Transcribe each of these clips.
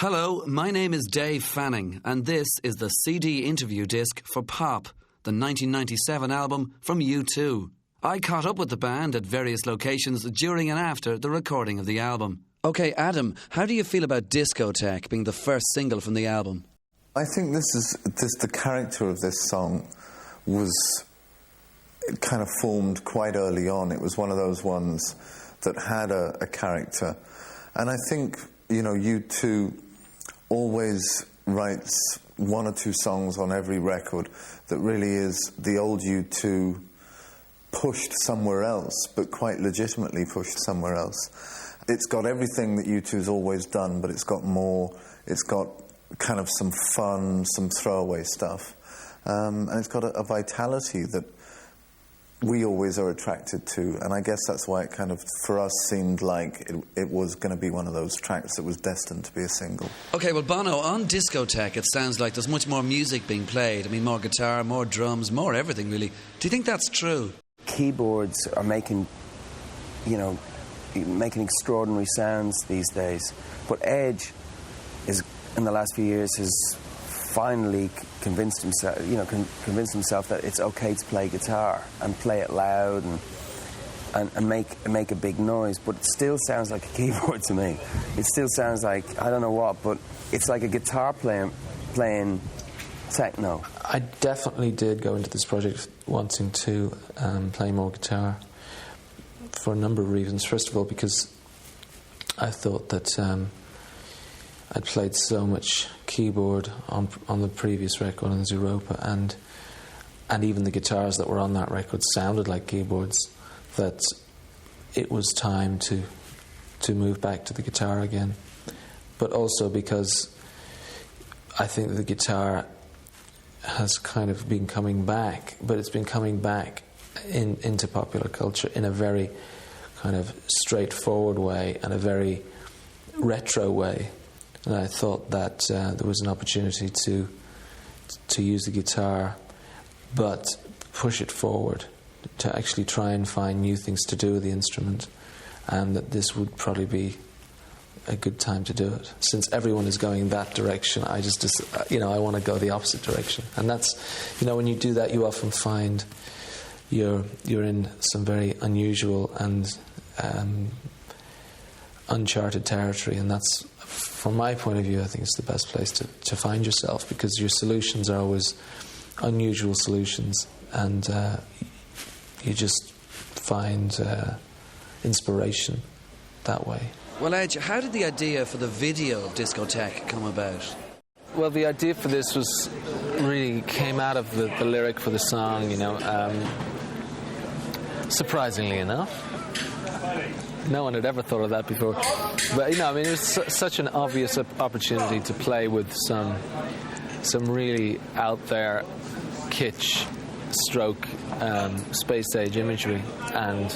Hello, my name is Dave Fanning, and this is the CD interview disc for Pop, the 1997 album from U2. I caught up with the band at various locations during and after the recording of the album. OK, Adam, how do you feel about Discotheque being the first single from the album? I think the character of this song was kind of formed quite early on. It was one of those ones that had a character. And I think, you know, U2 always writes one or two songs on every record that really is the old U2 pushed somewhere else, but quite legitimately pushed somewhere else. It's got everything that U2's always done, but it's got more. It's got kind of some fun, some throwaway stuff. And it's got a vitality that we always are attracted to, and I guess that's why it kind of, for us, seemed like it was going to be one of those tracks that was destined to be a single. OK, well, Bono, on Discotheque, it sounds like there's much more music being played. I mean, more guitar, more drums, more everything, really. Do you think that's true? Keyboards are making extraordinary sounds these days, but Edge is, in the last few years, has finally convinced himself that it's okay to play guitar and play it loud and make a big noise, but it still sounds like a keyboard to me. It still sounds like, I don't know what, but it's like a guitar playing techno. I definitely did go into this project wanting to play more guitar for a number of reasons. First of all, because I thought that I'd played so much keyboard on the previous record, on Zeropa, and even the guitars that were on that record sounded like keyboards, that it was time to move back to the guitar again. But also because I think that the guitar has kind of been coming back, but it's been coming back into popular culture in a very kind of straightforward way and a very retro way. And I thought that there was an opportunity to use the guitar, but push it forward, to actually try and find new things to do with the instrument, and that this would probably be a good time to do it. Since everyone is going that direction, I I want to go the opposite direction. And that's, when you do that, you often find you're in some very unusual and uncharted territory, and that's, from my point of view, I think it's the best place to find yourself, because your solutions are always unusual solutions, and you just find inspiration that way. Well, Edge, how did the idea for the video of Discotheque come about? Well, the idea for this really came out of the lyric for the song, surprisingly enough. No one had ever thought of that before. But, it was such an obvious opportunity to play with some really out there kitsch stroke space age imagery, and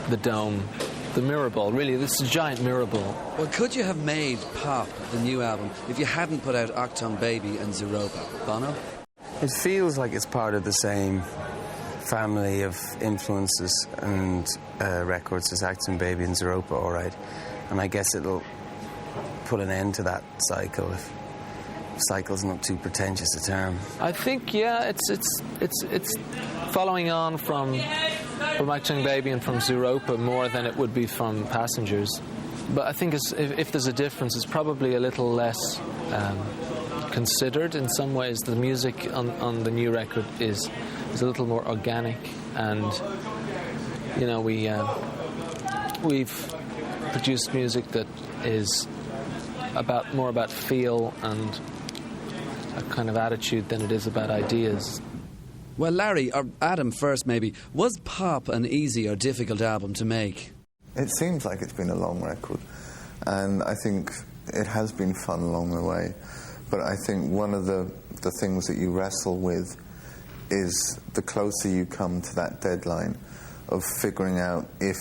the dome, the mirror ball. Really, this is a giant mirror ball. Well, could you have made Pop, the new album, if you hadn't put out Octone Baby and Zeropa? Bono? It feels like it's part of the same family of influences and records as Octone Baby and Zeropa, all right. And I guess it'll put an end to that cycle, if cycle's not too pretentious a term. I think, yeah, it's following on from Octone Baby and from Zeropa more than it would be from Passengers. But I think if there's a difference, it's probably a little less considered in some ways. The music on the new record is a little more organic, and we've produced music that is more about feel and a kind of attitude than it is about ideas. Well, Larry, or Adam first maybe, was Pop an easy or difficult album to make? It seems like it's been a long record, and I think it has been fun along the way. But I think one of the things that you wrestle with is the closer you come to that deadline of figuring out if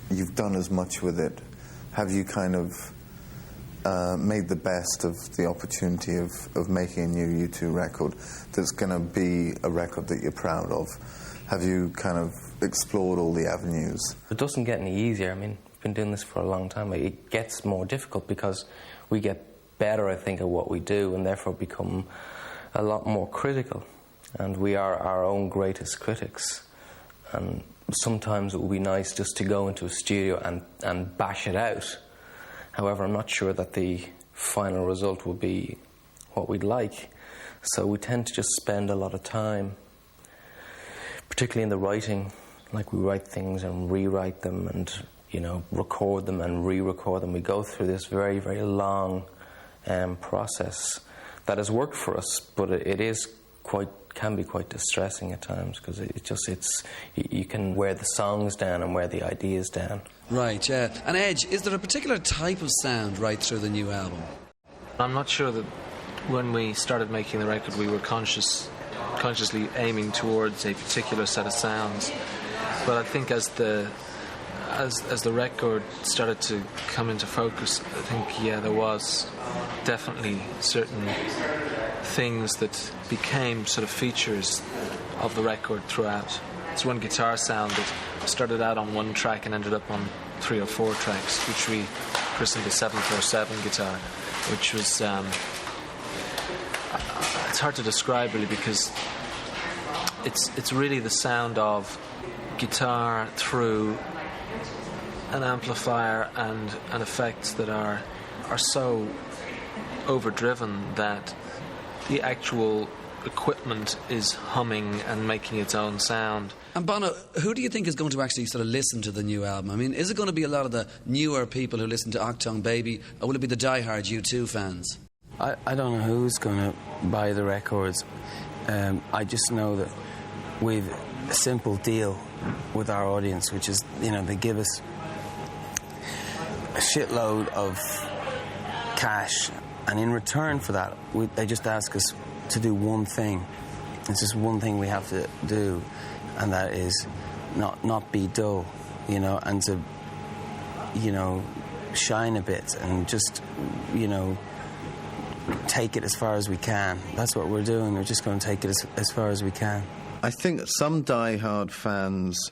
you've done as much with it. Have you kind of made the best of the opportunity of making a new U2 record that's going to be a record that you're proud of? Have you kind of explored all the avenues? It doesn't get any easier. I mean, been doing this for a long time, it gets more difficult because we get better, I think, at what we do, and therefore become a lot more critical. And we are our own greatest critics. And sometimes it would be nice just to go into a studio and bash it out. However, I'm not sure that the final result will be what we'd like. So we tend to just spend a lot of time, particularly in the writing, like we write things and rewrite them and, record them and re-record them. We go through this very, very long process that has worked for us, but can be quite distressing at times, because you can wear the songs down and wear the ideas down. Right, yeah. And Edge, is there a particular type of sound right through the new album? I'm not sure that when we started making the record we were consciously aiming towards a particular set of sounds, but I think as the record started to come into focus, I think, there was definitely certain things that became sort of features of the record throughout. It's one guitar sound that started out on one track and ended up on 3 or 4 tracks, which we christened the 747 guitar, which was it's hard to describe really, because it's really the sound of guitar through an amplifier and effects that are so overdriven that the actual equipment is humming and making its own sound. And Bono, who do you think is going to actually sort of listen to the new album? I mean, is it going to be a lot of the newer people who listen to Octung Baby, or will it be the diehard U2 fans? I don't know who's going to buy the records. I just know that we've a simple deal with our audience, which is, they give us a shitload of cash, and in return for that, they just ask us to do one thing. It's just one thing we have to do, and that is not be dull, and to, shine a bit and just, take it as far as we can. That's what we're doing. We're just going to take it as far as we can. I think some die-hard fans,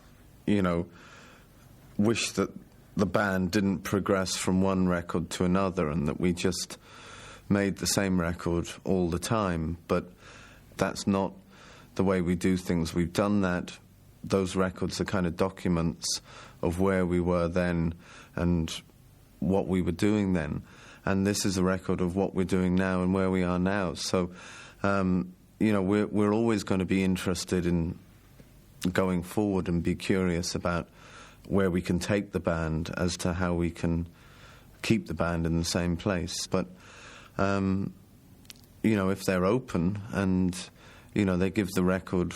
wish that the band didn't progress from one record to another and that we just made the same record all the time. But that's not the way we do things. We've done that. Those records are kind of documents of where we were then and what we were doing then. And this is a record of what we're doing now and where we are now. So, we're always going to be interested in going forward and be curious about where we can take the band as to how we can keep the band in the same place. But, if they're open and, they give the record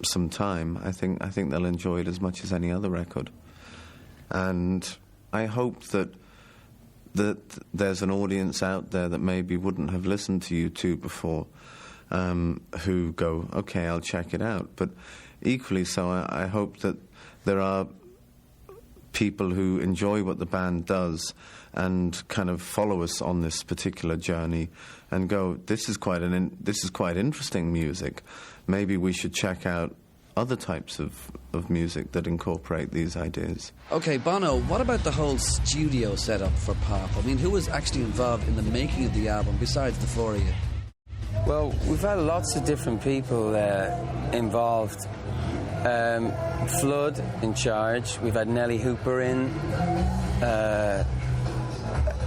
some time, I think they'll enjoy it as much as any other record. And I hope that there's an audience out there that maybe wouldn't have listened to U2 before, who go, okay, I'll check it out. But equally so, I hope that there are people who enjoy what the band does and kind of follow us on this particular journey and go, this is quite interesting music. Maybe we should check out other types of music that incorporate these ideas. OK, Bono, what about the whole studio setup for Pop? I mean, who was actually involved in the making of the album besides the four of you? Well, we've had lots of different people involved. Flood in charge. We've had Nelly Hooper in.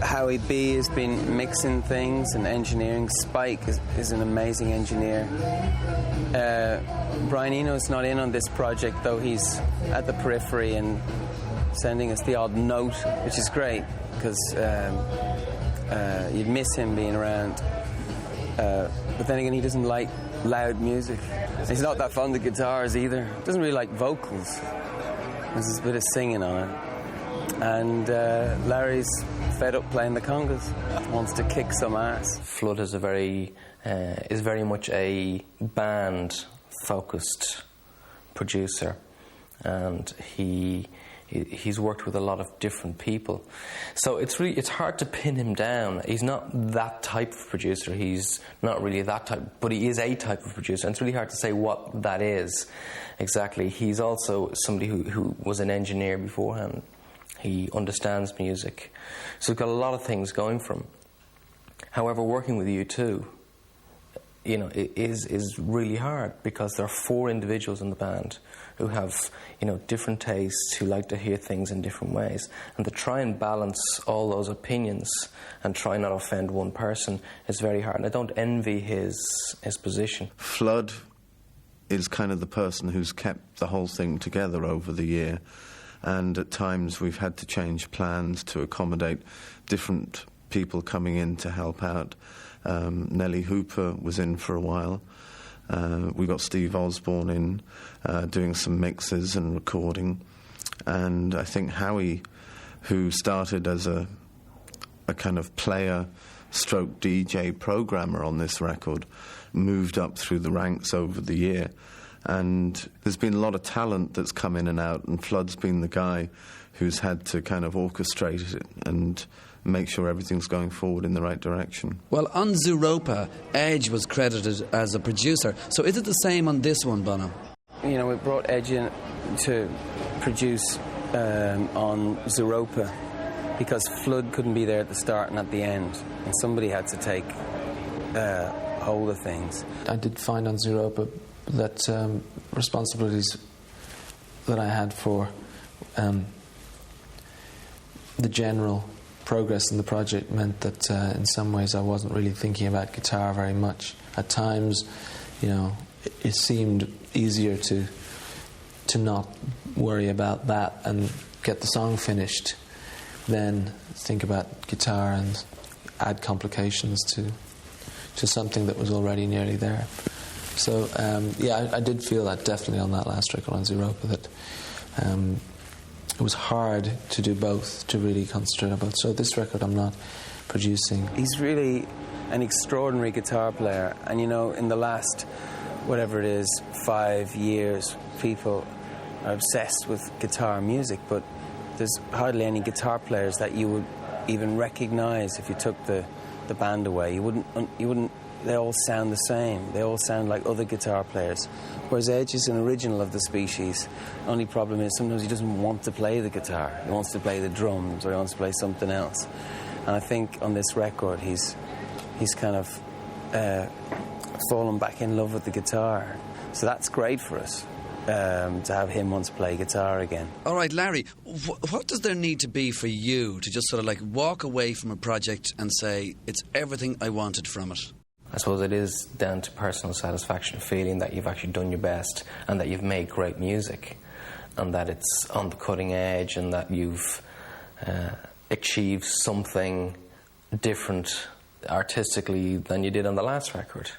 Howie B has been mixing things and engineering. Spike is an amazing engineer. Brian Eno's not in on this project, though he's at the periphery and sending us the odd note, which is great, because you'd miss him being around. But then again, he doesn't like loud music. He's not that fond of guitars either. Doesn't really like vocals. There's a bit of singing on it. And Larry's fed up playing the congas. Wants to kick some ass. Flood is very much a band-focused producer, and he's worked with a lot of different people. So it's hard to pin him down. He's not that type of producer. He's not really that type, but he is a type of producer, and it's really hard to say what that is exactly. He's also somebody who was an engineer beforehand. He understands music. So he's got a lot of things going for him. However, working with U2, it is really hard, because there are 4 individuals in the band who have, different tastes, who like to hear things in different ways. And to try and balance all those opinions and try not to offend one person is very hard. And I don't envy his position. Flood is kind of the person who's kept the whole thing together over the year. And at times we've had to change plans to accommodate different people coming in to help out. Nellie Hooper was in for a while. We got Steve Osborne in, doing some mixes and recording. And I think Howie, who started as a kind of player stroke DJ programmer on this record, moved up through the ranks over the year. And there's been a lot of talent that's come in and out, and Flood's been the guy who's had to kind of orchestrate it and make sure everything's going forward in the right direction. Well, on Zooropa, Edge was credited as a producer. So is it the same on this one, Bono? We brought Edge in to produce on Zooropa because Flood couldn't be there at the start and at the end, and somebody had to take hold of things. I did find on Zooropa that responsibilities that I had for the general progress in the project meant that in some ways I wasn't really thinking about guitar very much. At times, it seemed easier to not worry about that and get the song finished than think about guitar and add complications to something that was already nearly there. So, I did feel that definitely on that last record on Zooropa, that it was hard to do both, to really concentrate on both. So this record I'm not producing. He's really an extraordinary guitar player, and in the last, whatever it is, 5 years, people are obsessed with guitar music, but there's hardly any guitar players that you would even recognise if you took the band away. You wouldn't. They all sound the same. They all sound like other guitar players. Whereas Edge is an original of the species. Only problem is sometimes he doesn't want to play the guitar. He wants to play the drums, or he wants to play something else. And I think on this record he's kind of fallen back in love with the guitar. So that's great for us, to have him want to play guitar again. All right, Larry, what does there need to be for you to just sort of like walk away from a project and say, it's everything I wanted from it? I suppose it is down to personal satisfaction, feeling that you've actually done your best and that you've made great music and that it's on the cutting edge and that you've achieved something different artistically than you did on the last record.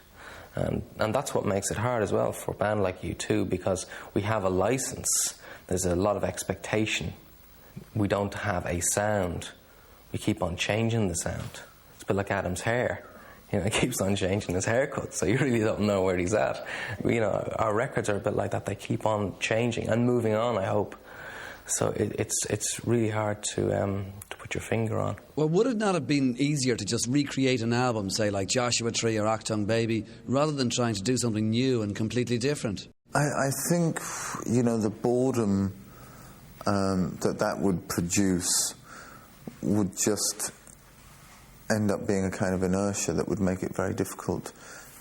And that's what makes it hard as well for a band like U2, because we have a license. There's a lot of expectation. We don't have a sound. We keep on changing the sound. It's a bit like Adam's hair. He keeps on changing his haircut, so you really don't know where he's at. Our records are a bit like that. They keep on changing and moving on, I hope. So it's really hard to put your finger on. Well, would it not have been easier to just recreate an album, say like Joshua Tree or Achtung Baby, rather than trying to do something new and completely different? I think, the boredom that would produce would just end up being a kind of inertia that would make it very difficult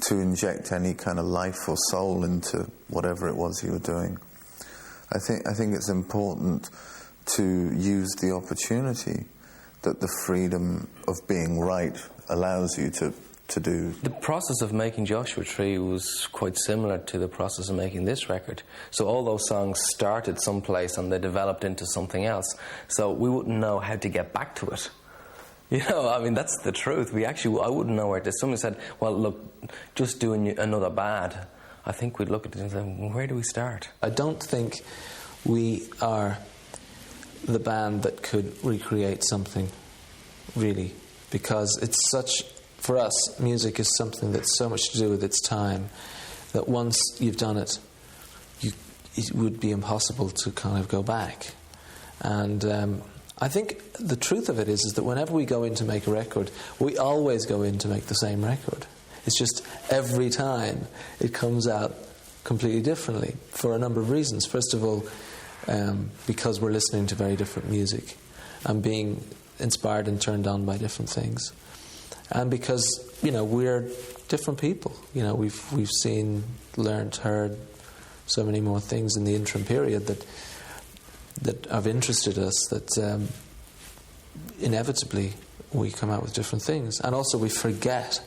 to inject any kind of life or soul into whatever it was you were doing. I think it's important to use the opportunity that the freedom of being right allows you to do. The process of making Joshua Tree was quite similar to the process of making this record. So all those songs started someplace and they developed into something else. So we wouldn't know how to get back to it. That's the truth. I wouldn't know where to. Someone said, well, look, just doing another Bad. I think we'd look at it and say, well, where do we start? I don't think we are the band that could recreate something, really, because it's for us, music is something that's so much to do with its time that once you've done it, it would be impossible to kind of go back. And I think the truth of it is that whenever we go in to make a record, we always go in to make the same record. It's just every time it comes out completely differently for a number of reasons. First of all, because we're listening to very different music. and being inspired and turned on by different things. And because, you know, we're different people. You know, we've seen, learned, heard so many more things in the interim period that have interested us, that inevitably we come out with different things. And also we forget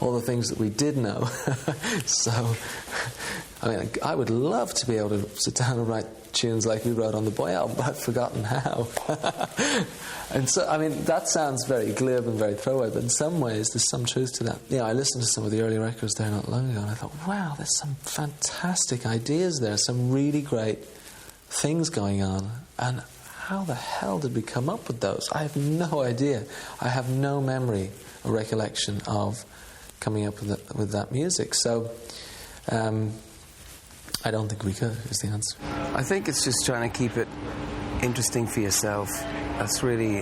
all the things that we did know. So, I mean, I would love to be able to sit down and write tunes like we wrote on the Boy album, but I've forgotten how. And so, I mean, that sounds very glib and very throwaway, but in some ways there's some truth to that. You know, I listened to some of the early records there not long ago, and I thought, wow, there's some fantastic ideas there, some really great things going on, and how the hell did we come up with those? I have no idea. I have no memory or recollection of coming up with that music. So, I don't think we could, is the answer. I think it's just trying to keep it interesting for yourself. That's really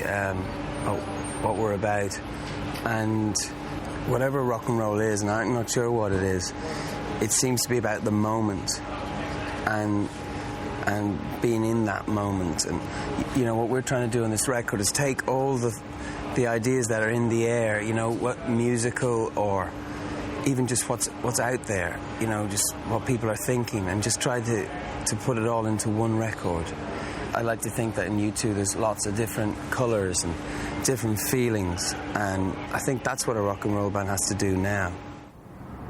what we're about. And whatever rock and roll is, and I'm not sure what it is, it seems to be about the moment and being in that moment. And, you know, what we're trying to do on this record is take all the ideas that are in the air, you know, what musical or even just what's out there, you know, just what people are thinking, and just try to put it all into one record. I like to think that in U2 there's lots of different colours and different feelings, and I think that's what a rock and roll band has to do now.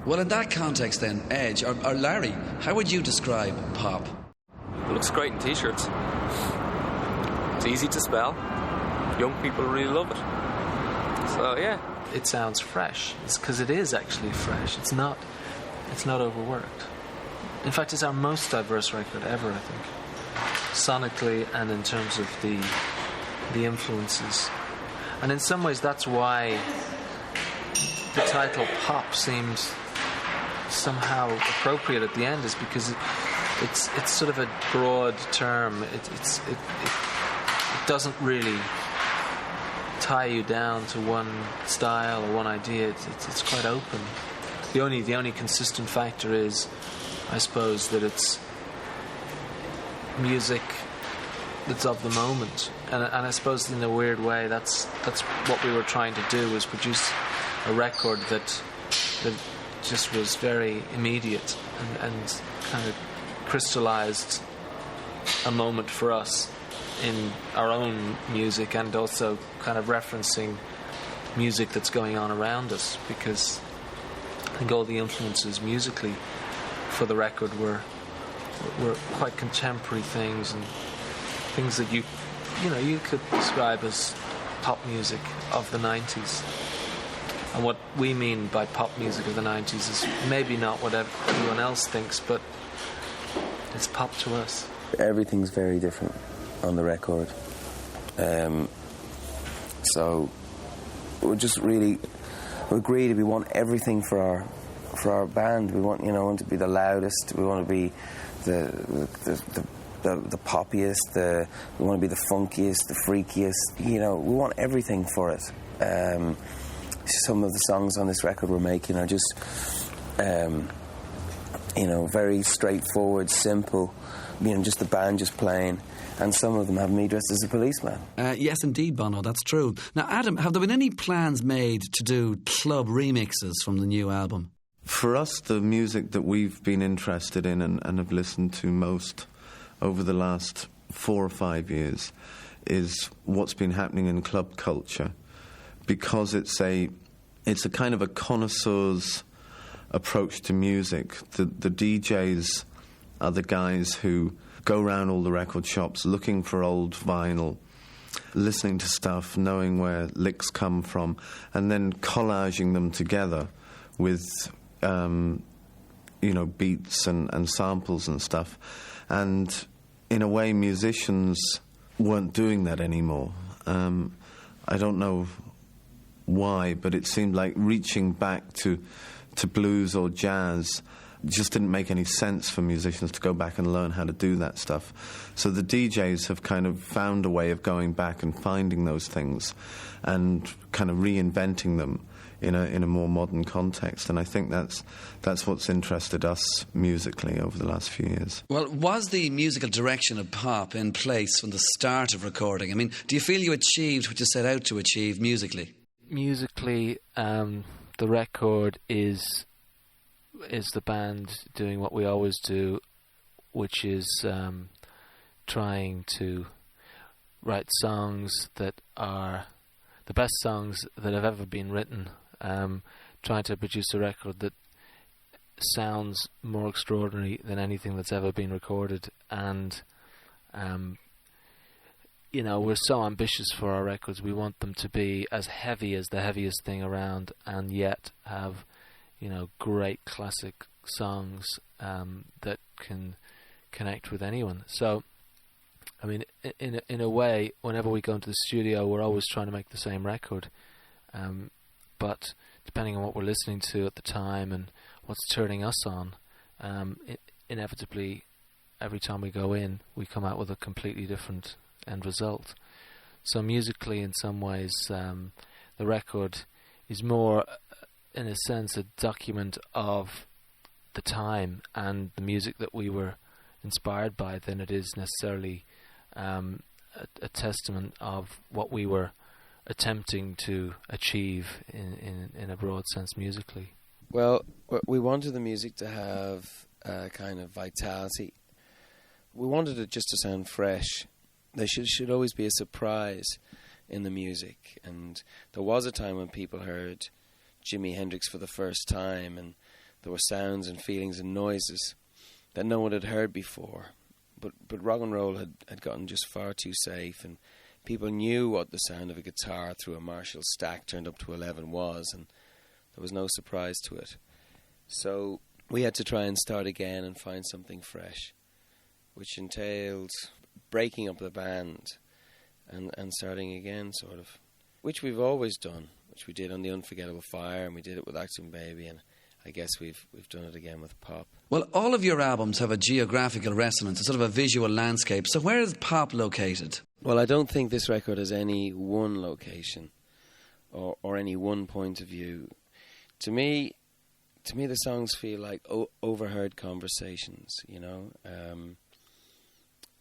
Well, in that context then, Edge, or Larry, how would you describe pop? It looks great in t-shirts. It's easy to spell. Young people really love it. So, yeah. It sounds fresh. It's because it is actually fresh. It's not overworked. In fact, it's our most diverse record ever, I think, sonically and in terms of the influences. And in some ways, that's why the title "Pop" seemed somehow appropriate at the end, is because it's sort of a broad term. It doesn't really tie you down to one style or one idea. It's quite open. The only consistent factor is, I suppose, that it's music that's of the moment, and I suppose in a weird way that's what we were trying to do, was produce a record that just was very immediate and kind of crystallized a moment for us in our own music, and also kind of referencing music that's going on around us, because I think all the influences musically for the record were quite contemporary things, and things that you could describe as pop music of the 90s. And what we mean by pop music of the 90s is maybe not what everyone else thinks, but it's pop to us. Everything's very different on the record. So we're just really, we're greedy. We want everything for our band. We want to be the loudest. We want to be the poppiest. We want to be the funkiest, the freakiest. We want everything for it. Some of the songs on this record we're making are just, very straightforward, simple. Just the band just playing. And some of them have me dressed as a policeman. Yes, indeed, Bono, that's true. Now, Adam, have there been any plans made to do club remixes from the new album? For us, the music that we've been interested in and have listened to most over the last 4 or 5 years is what's been happening in club culture, because it's a kind of a connoisseur's approach to music. The DJs are the guys who go around all the record shops looking for old vinyl, listening to stuff, knowing where licks come from, and then collaging them together with beats and samples and stuff. And in a way, musicians weren't doing that anymore. I don't know why, but it seemed like reaching back to blues or jazz It just didn't make any sense for musicians to go back and learn how to do that stuff. So the DJs have kind of found a way of going back and finding those things and kind of reinventing them in a more modern context. And I think that's what's interested us musically over the last few years. Well, was the musical direction of pop in place from the start of recording? I mean, do you feel you achieved what you set out to achieve musically? Musically, the record is the band doing what we always do, which is trying to write songs that are the best songs that have ever been written, trying to produce a record that sounds more extraordinary than anything that's ever been recorded. And you know, we're so ambitious for our records. We want them to be as heavy as the heaviest thing around, and yet have, you know, great classic songs that can connect with anyone. So, I mean, in a way, whenever we go into the studio, we're always trying to make the same record. But depending on what we're listening to at the time and what's turning us on, inevitably, every time we go in, we come out with a completely different end result. So musically, in some ways, the record is more, in a sense, a document of the time and the music that we were inspired by than it is necessarily a testament of what we were attempting to achieve in a broad sense musically. Well, we wanted the music to have a kind of vitality. We wanted it just to sound fresh. There should always be a surprise in the music. And there was a time when people heard Jimi Hendrix for the first time, and there were sounds and feelings and noises that no one had heard before. But rock and roll had gotten just far too safe, and people knew what the sound of a guitar through a Marshall stack turned up to 11 was, and there was no surprise to it. So we had to try and start again and find something fresh, which entailed breaking up the band and starting again, sort of, which we've always done, which we did on The Unforgettable Fire, and we did it with Acting Baby, and I guess we've done it again with pop. Well, all of your albums have a geographical resonance, a sort of a visual landscape. So where is pop located? Well, I don't think this record has any one location or any one point of view. To me, the songs feel like overheard conversations, you know,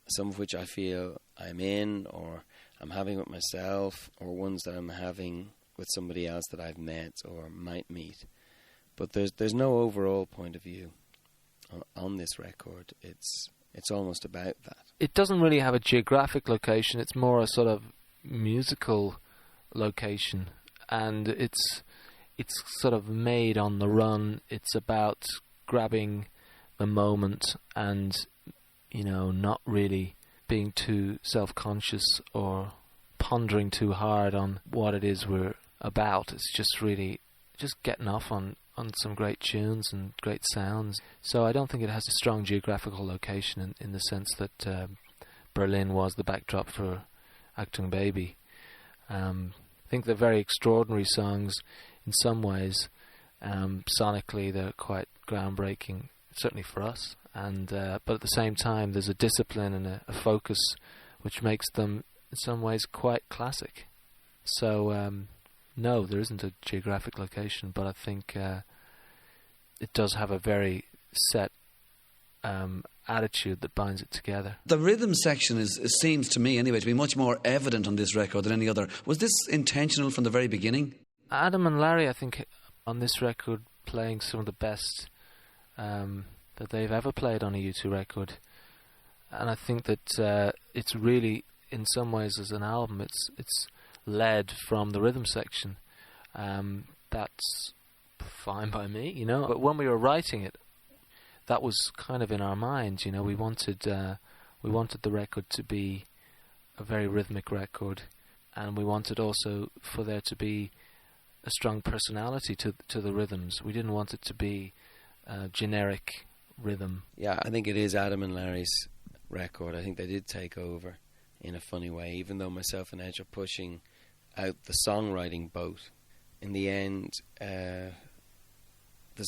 some of which I feel I'm in or I'm having with myself, or ones that I'm having with somebody else that I've met or might meet. But there's no overall point of view on this record. It's almost about that. It doesn't really have a geographic location. It's more a sort of musical location, and it's sort of made on the run. It's about grabbing the moment and, you know, not really being too self-conscious or pondering too hard on what it is we're about. It's just really just getting off on some great tunes and great sounds. So I don't think it has a strong geographical location in the sense that Berlin was the backdrop for Acting Baby. I think they're very extraordinary songs in some ways. Sonically, they're quite groundbreaking, certainly for us. And but at the same time, there's a discipline and a focus which makes them, in some ways, quite classic. So no, there isn't a geographic location, but I think it does have a very set attitude that binds it together. The rhythm section seems to me, anyway, to be much more evident on this record than any other. Was this intentional from the very beginning? Adam and Larry, I think, on this record, playing some of the best that they've ever played on a U2 record. And I think that it's really, in some ways, as an album, it's led from the rhythm section. That's fine by me, you know. But when we were writing it, that was kind of in our minds, you know. We wanted the record to be a very rhythmic record, and we wanted also for there to be a strong personality to the rhythms. We didn't want it to be generic rhythm. Yeah, I think it is Adam and Larry's record. I think they did take over in a funny way, even though myself and Edge are pushing out the songwriting boat. In the end, there's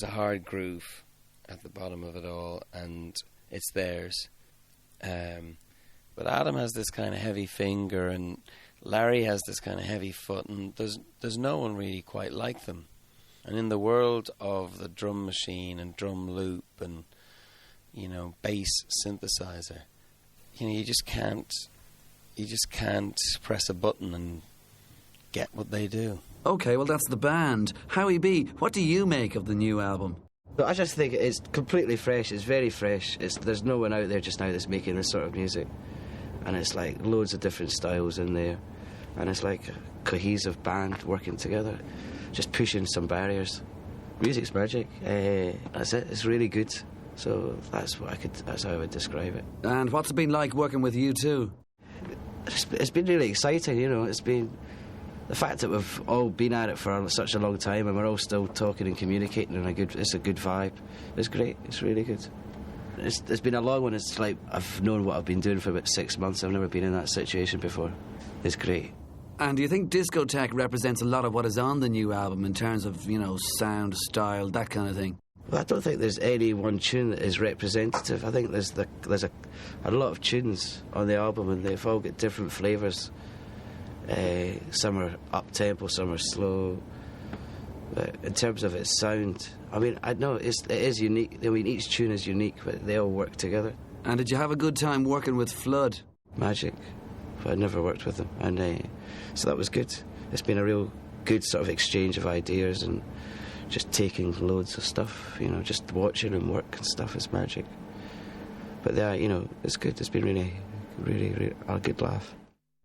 a hard groove, at the bottom of it all, and it's theirs. But Adam has this kind of heavy finger, and Larry has this kind of heavy foot, and there's no one really quite like them. And in the world of the drum machine and drum loop and, you know, bass synthesizer, you know, you just can't press a button and get what they do. OK, well, that's the band. Howie B, what do you make of the new album? I just think it's completely fresh. It's very fresh. There's no one out there just now that's making this sort of music. And it's like loads of different styles in there. And it's like a cohesive band working together, just pushing some barriers. Music's magic. That's it. It's really good. So that's how I would describe it. And what's it been like working with U2? It's been really exciting, you know. It's been the fact that we've all been at it for such a long time and we're all still talking and communicating, and it's a good vibe. It's great. It's really good. It's been a long one. It's like I've known what I've been doing for about 6 months. I've never been in that situation before. It's great. And do you think discotheque represents a lot of what is on the new album in terms of, you know, sound, style, that kind of thing? Well, I don't think there's any one tune that is representative. I think there's a lot of tunes on the album, and they've all got different flavours. Some are up-tempo, some are slow. But in terms of its sound, I mean, I know it is unique. I mean, each tune is unique, but they all work together. And did you have a good time working with Flood? Magic. But I'd never worked with them, and so that was good. It's been a real good sort of exchange of ideas and just taking loads of stuff, you know, just watching them work and stuff is magic. But you know, it's good. It's been really, really, really a good laugh.